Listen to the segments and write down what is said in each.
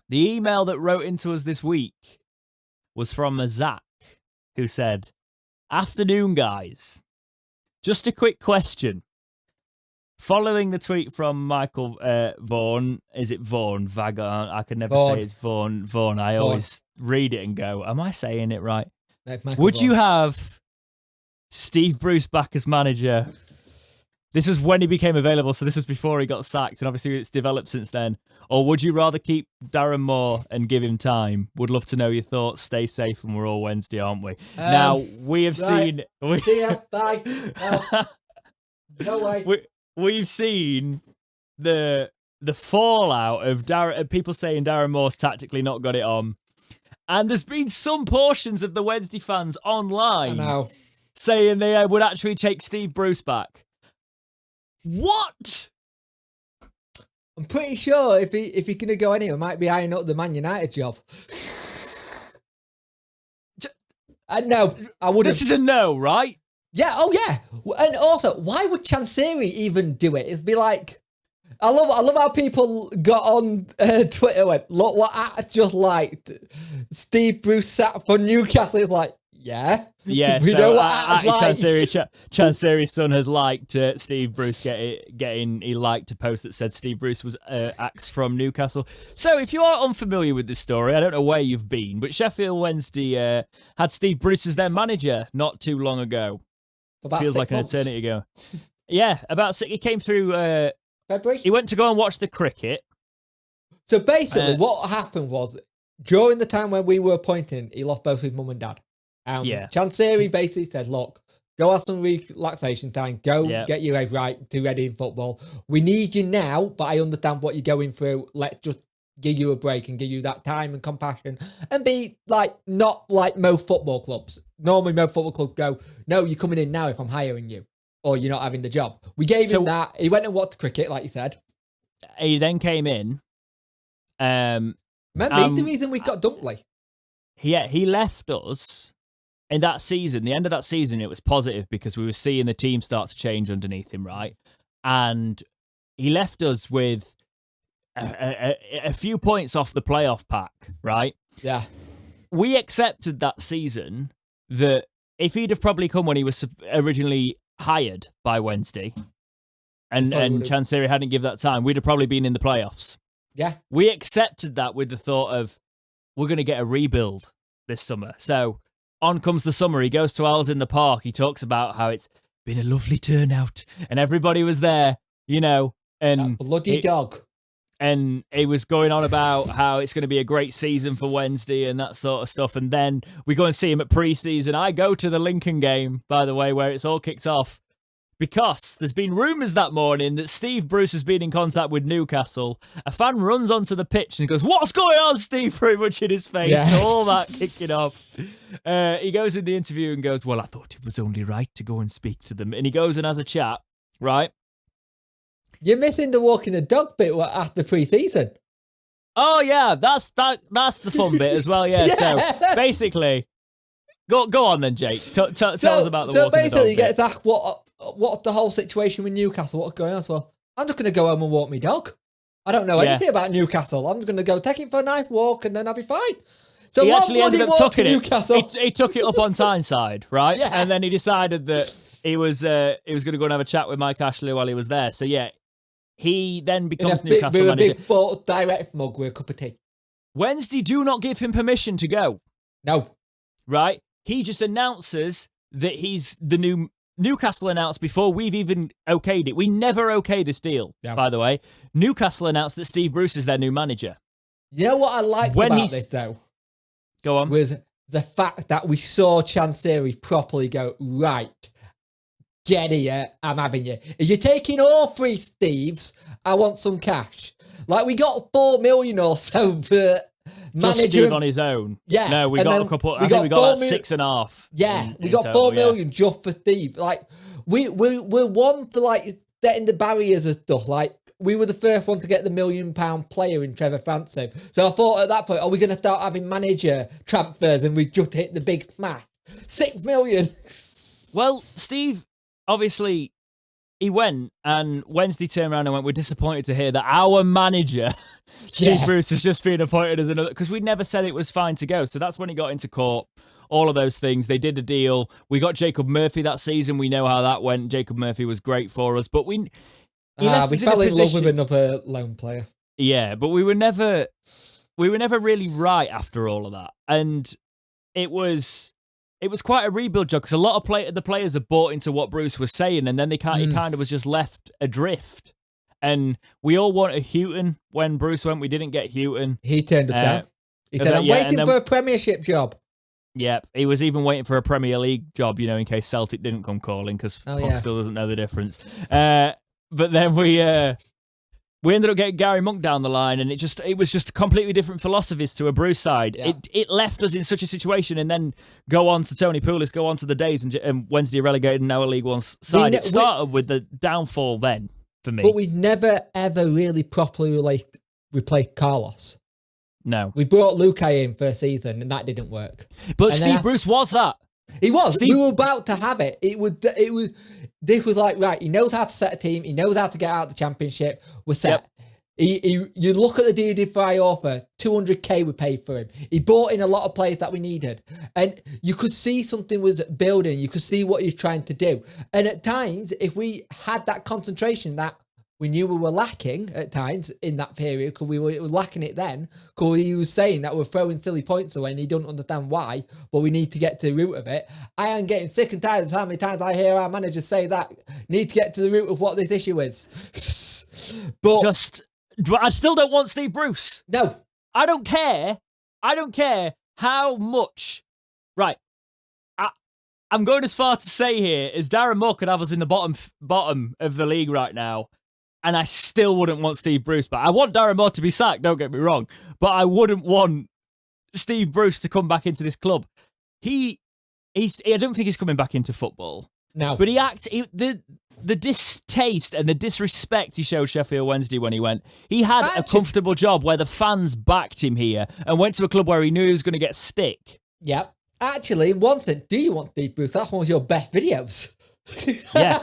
The email that wrote into us this week was from a Zach, who said, "Afternoon, guys. Just a quick question. Following the tweet from Michael Vaughan, is it Vaughan? Vaughan? I can never say it's Vaughan. Vaughan. I always read it and go, am I saying it right? Would you have Steve Bruce back as manager? This was when he became available, so this was before he got sacked, and obviously it's developed since then. Or would you rather keep Darren Moore and give him time? Would love to know your thoughts. Stay safe, and we're all Wednesday, aren't we?" Now, we have seen... See ya, bye. No way. We've seen the fallout of people saying Darren Moore's tactically not got it on. And there's been some portions of the Wednesday fans online saying they would actually take Steve Bruce back. What? I'm pretty sure if he's going to go anywhere, it might be eyeing up the Man United job. No, I wouldn't. This is a no, right? Yeah, oh yeah. And also, why would Chansiri even do it? It'd be like, I love how people got on Twitter and went, look what I just liked. Steve Bruce sat for Newcastle. It's like, yeah. Yeah, we so know what like. Chansiri's son has liked Steve Bruce he liked a post that said Steve Bruce was axed from Newcastle. So if you are unfamiliar with this story, I don't know where you've been, but Sheffield Wednesday had Steve Bruce as their manager not too long ago. Feels like an eternity ago. Yeah, about 6. He came through February. He went to go and watch the cricket. So basically, what happened was during the time when we were appointing, he lost both his mum and dad. Chansiri basically said, "Look, go have some relaxation time. Go get your head right. Do ready in football. We need you now, but I understand what you're going through. Let's just give you a break and give you that time and compassion, and be like not like most football clubs. Normally, most football clubs go, no, you're coming in now if I'm hiring you, or you're not having the job. We gave him that. He went and watched cricket, like you said. He then came in. Remember, the reason we got Dunkley. Yeah, he left us in that season. The end of that season, it was positive because we were seeing the team start to change underneath him, right? And he left us with a few points off the playoff pack, right? Yeah. We accepted that season that if he'd have probably come when he was originally hired by Wednesday and Chansiri hadn't given that time, we'd have probably been in the playoffs. Yeah. We accepted that with the thought of, we're going to get a rebuild this summer. So on comes the summer. He goes to Owls in the Park. He talks about how it's been a lovely turnout and everybody was there, you know. And that bloody dog. And he was going on about how it's going to be a great season for Wednesday and that sort of stuff. And then we go and see him at pre-season. I go to the Lincoln game, by the way, where it's all kicked off, because there's been rumours that morning that Steve Bruce has been in contact with Newcastle. A fan runs onto the pitch and goes, "What's going on, Steve?" pretty much in his face. Yes. All that kicking off. He goes in the interview and goes, "Well, I thought it was only right to go and speak to them." And he goes and has a chat, right? You're missing the walking the dog bit after pre-season. Oh yeah, that's the fun bit as well. Yeah. So basically, go on then, Jake. Tell us about the walking the dog. So basically, you get asked what's the whole situation with Newcastle? What's going on? So I'm just going to go home and walk my dog. I don't know anything about Newcastle. I'm just going to go take it for a nice walk and then I'll be fine. So he actually ended up tucking it. He took it up on Tyneside, right? Yeah. And then he decided that he was going to go and have a chat with Mike Ashley while he was there. So yeah. He then becomes Newcastle manager. With a big bottle direct mug with a cup of tea. Wednesday do not give him permission to go. No. Right? He just announces that he's the new... Newcastle announced before we've even okayed it. We never okayed this deal, by the way. Newcastle announced that Steve Bruce is their new manager. You know what I liked about this, though? Go on. Was the fact that we saw Chansiri properly go, right... Get here, I'm having you. If you're taking all 3 Steves, I want some cash. Like, we got 4 million or so for manager. Just Steve on his own. Yeah. No, we got a couple. I think we got like 6.5. Yeah, we got 4 million just for Steve. Like, we're one for, like, setting the barriers and stuff. Like, we were the first one to get the £1 million player in Trevor Francis. So I thought at that point, are we going to start having manager transfers and we just hit the big smash? 6 million. Well, Steve... Obviously, he went, and Wednesday turned around and went, "We're disappointed to hear that our manager, Steve Bruce, has just been appointed as another," because we'd never said it was fine to go. So that's when he got into court. All of those things. They did a deal. We got Jacob Murphy that season. We know how that went. Jacob Murphy was great for us, but we fell in love with another lone player. Yeah, but we were never really right after all of that, and it was quite a rebuild job because a lot of the players had bought into what Bruce was saying, and then he kind of was just left adrift. And we all wanted Houghton when Bruce went. We didn't get Houghton. He turned it down. He said, "I'm waiting for a Premiership job." Yep, he was even waiting for a Premier League job, in case Celtic didn't come calling, because Puck still doesn't know the difference. But then we ended up getting Gary Monk down the line, and it was just completely different philosophies to a Bruce side. Yeah. It left us in such a situation, and then go on to Tony Pulis, go on to the Days, and Wednesday relegated and now a League One side. It started with the downfall then for me. But we never ever really properly replaced Carlos. No. We brought Lukai in for a season, and that didn't work. But Steve Bruce was that. He was. We were about to have it. This was like, right, he knows how to set a team. He knows how to get out of the Championship. We're set. Yep. You look at the deal he did for Iorfa, 200k we paid for him. He brought in a lot of players that we needed. And you could see something was building. You could see what he was trying to do. And at times, if we had that concentration that we knew we were lacking at times in that period, because we were lacking it then, because he was saying that we're throwing silly points away and he don't understand why, but we need to get to the root of it. I am getting sick and tired of how many times I hear our managers say that. Need to get to the root of what this issue is. But I still don't want Steve Bruce. No. I don't care how much. Right. I'm going as far to say here is Darren Moore could have us in the bottom of the league right now, and I still wouldn't want Steve Bruce back. I want Darren Moore to be sacked, don't get me wrong, but I wouldn't want Steve Bruce to come back into this club. I don't think he's coming back into football. No. But the distaste and the disrespect he showed Sheffield Wednesday when he went. He had a comfortable job where the fans backed him here and went to a club where he knew he was going to get stick. Yep. Actually, do you want Steve Bruce? That's one of your best videos. Yeah.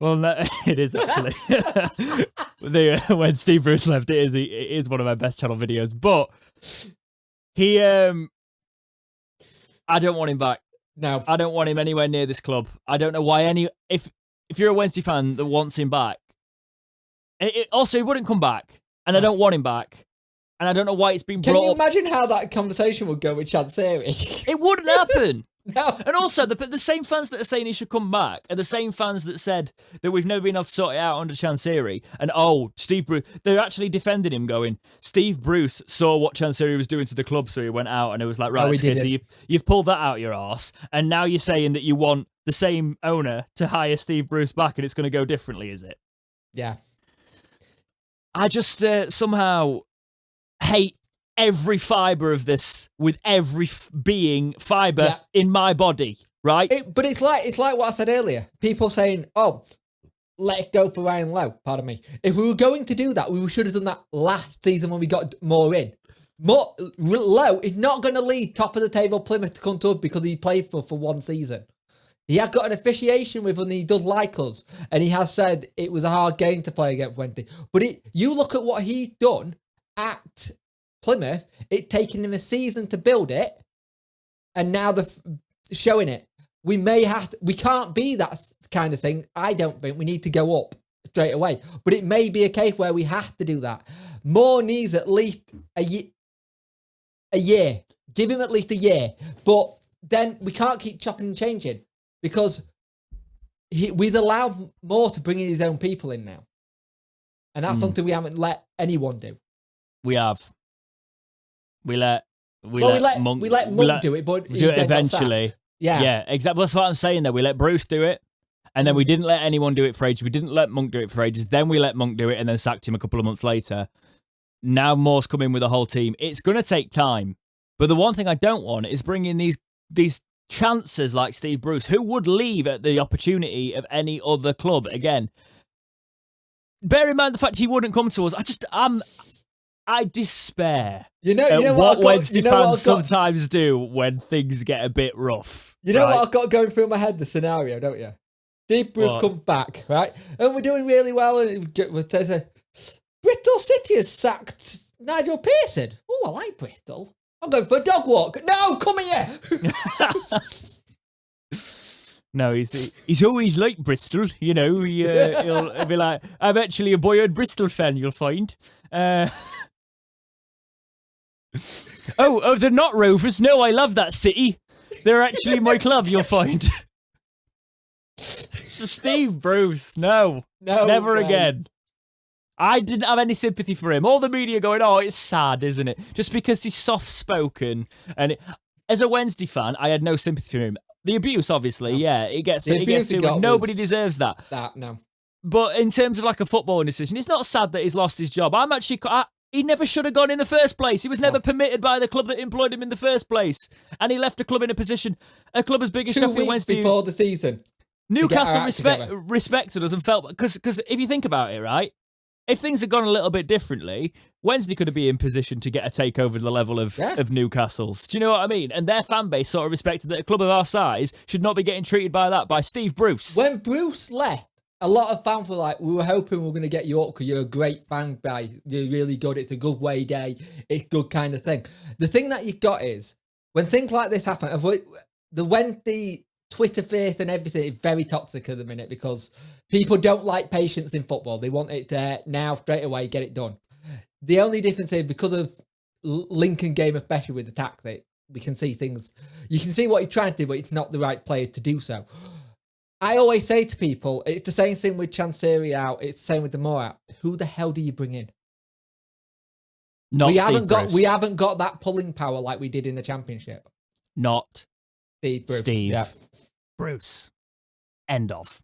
Well, no, it is actually. When Steve Bruce left, it is one of my best channel videos. But he, I don't want him back. No, I don't want him anywhere near this club. I don't know why if you're a Wednesday fan that wants him back, also he wouldn't come back, and I don't want him back, and I don't know why it's been brought. Can you imagine how that conversation would go with Chansiri? It wouldn't happen. No. And also, the same fans that are saying he should come back are the same fans that said that we've never been able to sort it out under Chansiri. And Steve Bruce, they're actually defending him, going, Steve Bruce saw what Chansiri was doing to the club, so he went out and it was like, right, okay, so you've pulled that out your arse, and now you're saying that you want the same owner to hire Steve Bruce back and it's going to go differently, is it? Yeah. I just somehow hate every fibre of this with every being fibre in my body, right? But it's like what I said earlier. People saying, "Oh, let it go for Ryan Lowe." Pardon me. If we were going to do that, we should have done that last season when we got more in. Lowe is not going to lead top of the table Plymouth to come to us because he played for one season. He had got an officiation with us and he does like us. And he has said it was a hard game to play against Wendy. But you look at what he's done at Plymouth, it taken him a season to build it, and now they're showing it. We can't be that kind of thing. I don't think we need to go up straight away, but it may be a case where we have to do that. Moore needs at least a year. Give him at least a year, but then we can't keep chopping and changing because we've allowed Moore to bring in his own people in now, and that's something we haven't let anyone do. We have. We let Monk do it, but do it eventually. Yeah, exactly. That's what I'm saying. Though we let Bruce do it, and then we didn't let anyone do it for ages. We didn't let Monk do it for ages. Then we let Monk do it, and then sacked him a couple of months later. Now Moore's come in with the whole team. It's going to take time, but the one thing I don't want is bringing these chances like Steve Bruce, who would leave at the opportunity of any other club again. Bear in mind the fact he wouldn't come to us. I despair. You know what Wednesday fans sometimes do when things get a bit rough. You know what I've got going through my head, the scenario, don't you? Steve Bruce comes back, right? And we're doing really well. And Bristol City has sacked Nigel Pearson. Oh, I like Bristol. I'm going for a dog walk. No, come here. No, he's always like Bristol, you know. He'll be like, I'm actually a boyhood Bristol fan, you'll find. Oh, they're not Rovers. No, I love that city. They're actually my club, you'll find. Steve Bruce, no, never again. I didn't have any sympathy for him. All the media going, oh, it's sad, isn't it? Just because he's soft-spoken. And as a Wednesday fan, I had no sympathy for him. The abuse, obviously, it gets to it. Nobody deserves that. No. But in terms of like a footballing decision, it's not sad that he's lost his job. He never should have gone in the first place. He was never permitted by the club that employed him in the first place. And he left a club in a club as big as Sheffield Wednesday. Before the season. Newcastle respected us and felt... Because if you think about it, right? If things had gone a little bit differently, Wednesday could have been in position to get a takeover to the level of Newcastle's. Do you know what I mean? And their fan base sort of respected that a club of our size should not be getting treated by Steve Bruce. When Bruce left, a lot of fans were like, we were hoping we were going to get you up because you're a great fan guy. You're really good. It's a good way day. It's good kind of thing. The thing that you've got is, when things like this happen, when the Twitter face and everything is very toxic at the minute because people don't like patience in football. They want it now, straight away, get it done. The only difference is because of Lincoln game, especially with the tactic, we can see things. You can see what he's trying to do, but it's not the right player to do so. I always say to people, it's the same thing with Chansiri out. It's the same with the Moore out. Who the hell do you bring in? We haven't got that pulling power like we did in the Championship. Not Steve Bruce. Bruce. End of.